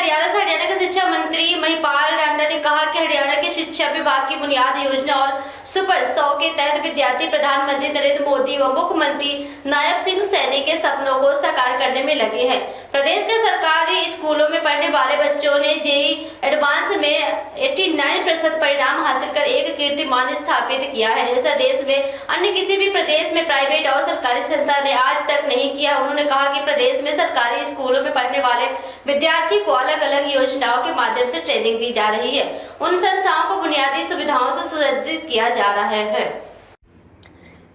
हरियाणा से हरियाणा के शिक्षा मंत्री महिपाल ढांडा ने कहा कि हरियाणा की शिक्षा विभाग की बुनियाद योजना और सुपर 100 के तहत विद्यार्थी प्रधानमंत्री नरेंद्र मोदी व मुख्यमंत्री नायब सिंह सैनी के सपनों को साकार करने में लगे हैं। प्रदेश के सरकारी स्कूलों में पढ़ने वाले बच्चों ने जेईई एडवांस में 89% परिणाम हासिल कर एक कीर्तिमान स्थापित किया है। ऐसा देश में अन्य किसी भी प्रदेश में प्राइवेट और सरकारी संस्था ने आज तक नहीं किया। उन्होंने कहा कि प्रदेश में सरकारी स्कूलों में पढ़ने वाले विद्यार्थी को अलग अलग योजनाओं के माध्यम से ट्रेनिंग दी जा रही है। उन संस्थाओं को बुनियादी सुविधाओं से सुसज्जित किया जा रहा है।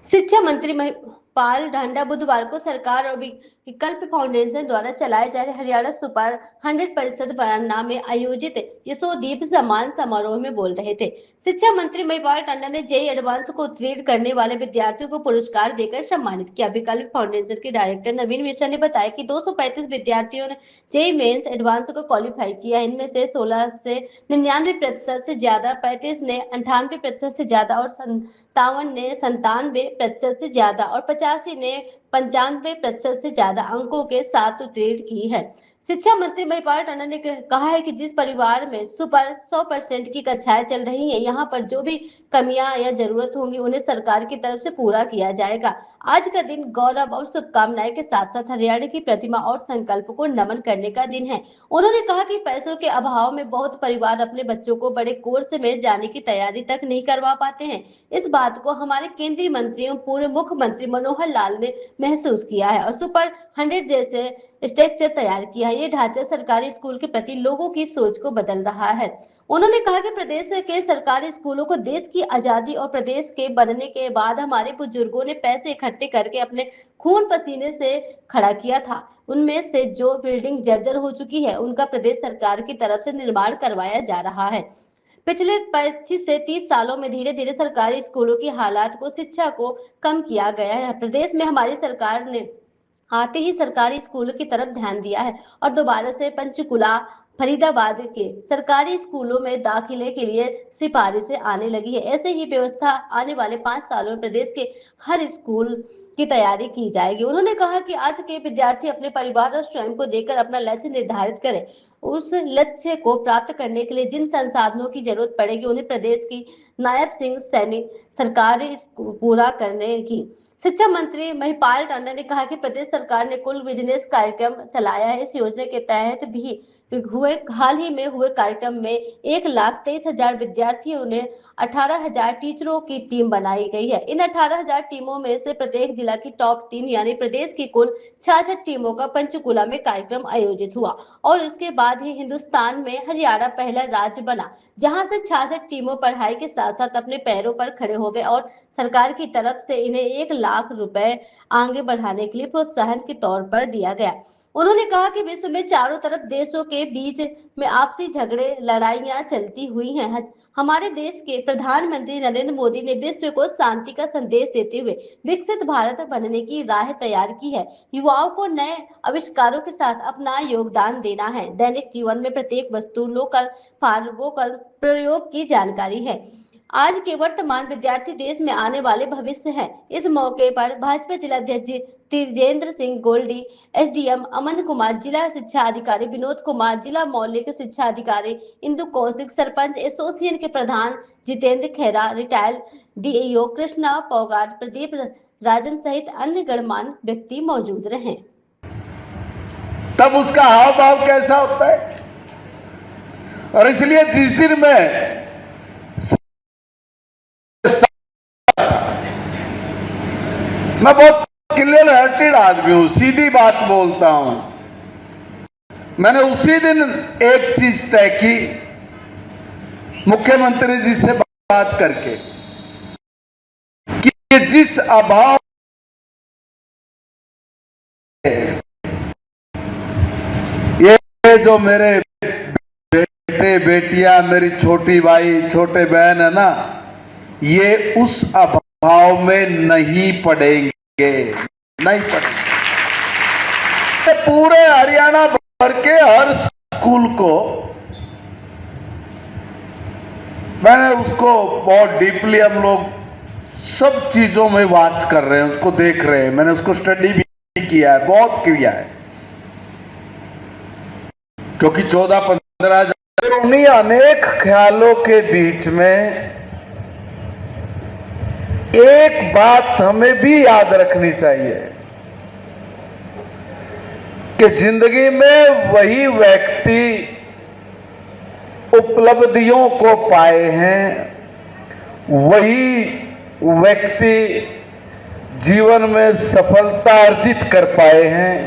शिक्षा मंत्री महिपाल ढांडा बुधवार को सरकार और विकल्प फाउंडेशन द्वारा चलाए जा रहे हरियाणा सुपर 100% परिणाम में आयोजित यशोदीप सम्मान समारोह में बोल रहे थे। शिक्षा मंत्री महिपाल ढांडा ने जेईई एडवांस को उत्तीर्ण करने वाले विद्यार्थियों को पुरस्कार देकर सम्मानित किया। विकल्प फाउंडेशन के डायरेक्टर नवीन मिश्रा ने बताया कि 235 विद्यार्थियों ने जेईई मेंस एडवांस को क्वालिफाई किया। इनमें से 16 से 99% से ज्यादा, 35 ने 98% से ज्यादा और 57 ने 97% से ज्यादा और 85 ने 95% से ज्यादा अंकों के साथ उत्तीर्ण की है। शिक्षा मंत्री महिपाल ढांडा ने कहा है कि जिस परिवार में सुपर 100% की कक्षाएं चल रही हैं, यहाँ पर जो भी कमियां या जरूरत होंगी उन्हें सरकार की तरफ से पूरा किया जाएगा। आज का दिन गौरव और शुभकामनाएं के साथ साथ हरियाणा की प्रतिमा और संकल्प को नमन करने का दिन है। उन्होंने कहा कि पैसों के अभाव में बहुत परिवार अपने बच्चों को बड़े कोर्स में जाने की तैयारी तक नहीं करवा पाते हैं। इस बात को हमारे केंद्रीय मंत्री एवं पूर्व मुख्यमंत्री मनोहर लाल ने महसूस किया है और सुपर 100 जैसे स्ट्रक्चर तैयार किया है। ये ढांचा सरकारी स्कूल के प्रति लोगों की सोच को बदल रहा है। उन्होंने कहा कि प्रदेश के सरकारी स्कूलों को देश की आजादी और प्रदेश के बनने के बाद हमारे बुजुर्गों ने पैसे इकट्ठे करके अपने खून पसीने से खड़ा किया था। उनमें से जो बिल्डिंग जर्जर हो चुकी है उनका प्रदेश सरकार की तरफ से निर्माण करवाया जा रहा है। पिछले 25 से 30 सालों में धीरे धीरे सरकारी स्कूलों की हालात को, शिक्षा को कम किया गया है। प्रदेश में हमारी सरकार ने आते ही सरकारी स्कूलों की तरफ ध्यान दिया है और दोबारा से पंचकुला, फरीदाबाद के सरकारी स्कूलों में दाखिले के लिए सिफारिशें आने लगी है। ऐसे ही व्यवस्था आने वाले 5 सालों में प्रदेश के हर स्कूल की तैयारी की जाएगी। उन्होंने कहा कि आज के विद्यार्थी अपने परिवार और स्वयं को देकर अपना लक्ष्य निर्धारित करें। उस लक्ष्य को प्राप्त करने के लिए जिन संसाधनों की जरूरत पड़ेगी उन्हें प्रदेश की नायब सिंह सैनी सरकार पूरा करने की। शिक्षा मंत्री महिपाल ढांडा ने कहा कि प्रदेश सरकार ने कुल बिजनेस कार्यक्रम चलाया है। इस योजना के तहत भी हाल ही में हुए कार्यक्रम में 1,23,000 विद्यार्थियों ने 18,000 टीचरों की टीम बनाई गई है। इन 18,000 टीमों में से प्रत्येक जिला की टॉप 3 यानी प्रदेश की कुल 66 टीमों का पंचकुला में कार्यक्रम आयोजित हुआ और उसके बाद ही हिंदुस्तान में हरियाणा पहला राज्य बना जहां से 66 टीमों पढ़ाई के साथ साथ अपने पैरों पर खड़े हो गए और सरकार की तरफ से इन्हें 1 लाख रुपए आगे बढ़ाने के लिए प्रोत्साहन के तौर पर दिया गया। उन्होंने कहा कि विश्व में चारों तरफ देशों के बीच में आपसी झगड़े, लड़ाइयां चलती हुई हैं। हमारे देश के प्रधानमंत्री नरेंद्र मोदी ने विश्व को शांति का संदेश देते हुए विकसित भारत बनने की राह तैयार की है। युवाओं को नए आविष्कारों के साथ अपना योगदान देना है। दैनिक जीवन में प्रत्येक वस्तु लोकल फॉर वोकल प्रयोग की जानकारी है। आज के वर्तमान विद्यार्थी देश में आने वाले भविष्य है। इस मौके पर भाजपा जिलाध्यक्ष त्रिजेंद्र सिंह गोल्डी, एसडीएम अमन कुमार, जिला शिक्षा अधिकारी विनोद कुमार, जिला मौलिक शिक्षा अधिकारी इंदु कौशिक, सरपंच एसोसिएशन के प्रधान जितेंद्र खेरा, रिटायर्ड डीईओ कृष्णा पौगार, प्रदीप राजन सहित अन्य गणमान्य व्यक्ति मौजूद रहे। तब उसका हाव भाव कैसा होता है। और इसलिए जिस दिन मैं बहुत क्लियर हार्टेड आदमी हूं, सीधी बात बोलता हूं। मैंने उसी दिन एक चीज तय की मुख्यमंत्री जी से बात करके कि जिस अभाव ये जो मेरे बेटे बेटियां, मेरी छोटी भाई छोटे बहन है ना, ये उस अभाव में नहीं पड़ेंगे, नहीं पड़ेंगे। पूरे हरियाणा भर के हर स्कूल को मैंने उसको बहुत डीपली, हम लोग सब चीजों में वॉच कर रहे हैं, उसको देख रहे हैं। मैंने उसको स्टडी भी किया है, बहुत किया है। क्योंकि 14-15 हजार उन्हीं अनेक ख्यालों के बीच में एक बात हमें भी याद रखनी चाहिए कि जिंदगी में वही व्यक्ति उपलब्धियों को पाए हैं, वही व्यक्ति जीवन में सफलता अर्जित कर पाए हैं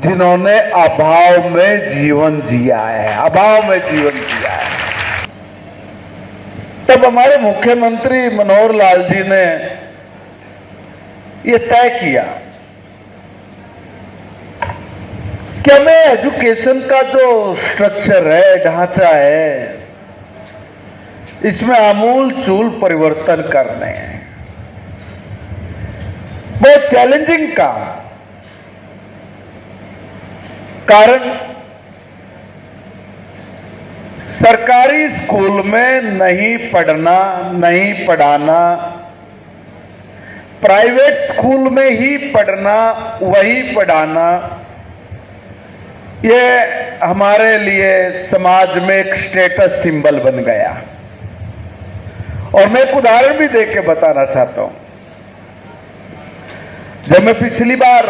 जिन्होंने अभाव में जीवन जिया है, अभाव में जीवन जिया है। तब हमारे मुख्यमंत्री मनोहर लाल जी ने यह तय किया कि हमें एजुकेशन का जो स्ट्रक्चर है, ढांचा है, इसमें आमूल चूल परिवर्तन करने हैं। बहुत चैलेंजिंग काम, कारण सरकारी स्कूल में नहीं पढ़ना, नहीं पढ़ाना, प्राइवेट स्कूल में ही पढ़ना, वही पढ़ाना, ये हमारे लिए समाज में एक स्टेटस सिंबल बन गया। और मैं एक उदाहरण भी देके बताना चाहता हूं। जब मैं पिछली बार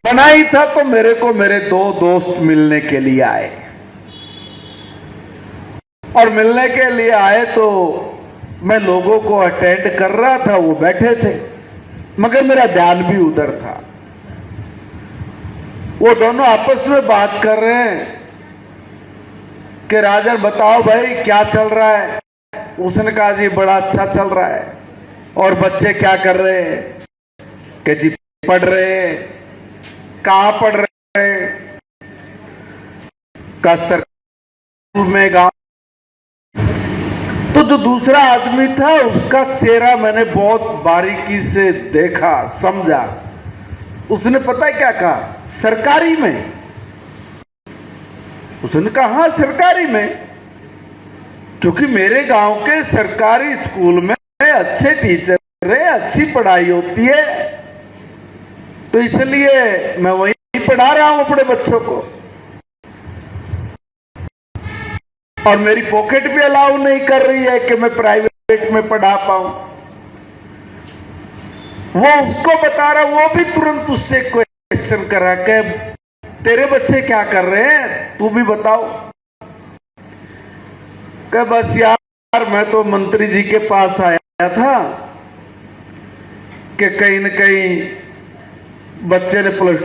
बना ही था तो मेरे को मेरे 2 दोस्त मिलने के लिए आए, और मिलने के लिए आए तो मैं लोगों को अटेंड कर रहा था, वो बैठे थे, मगर मेरा ध्यान भी उधर था। वो दोनों आपस में बात कर रहे हैं कि राजन बताओ भाई क्या चल रहा है। उसने कहा जी बड़ा अच्छा चल रहा है। और बच्चे क्या कर रहे हैं? कि जी पढ़ रहे हैं। कहां पढ़ रहे हैं? का सरकार में, गांव। तो जो दूसरा आदमी था उसका चेहरा मैंने बहुत बारीकी से देखा, समझा। उसने पता है क्या कहा? सरकारी में। उसने कहा हाँ सरकारी में, क्योंकि मेरे गांव के सरकारी स्कूल में अच्छे टीचर है, अच्छी पढ़ाई होती है, तो इसलिए मैं वहीं पढ़ा रहा हूं अपने बच्चों को। और मेरी पॉकेट भी अलाउ नहीं कर रही है कि मैं प्राइवेट में पढ़ा पाऊं। वो उसको बता रहा, वो भी तुरंत उससे क्वेश्चन करा कि तेरे बच्चे क्या कर रहे हैं, तू भी बताओ। कि बस यार मैं तो मंत्री जी के पास आया था कि कहीं न कहीं बच्चे ने प्लस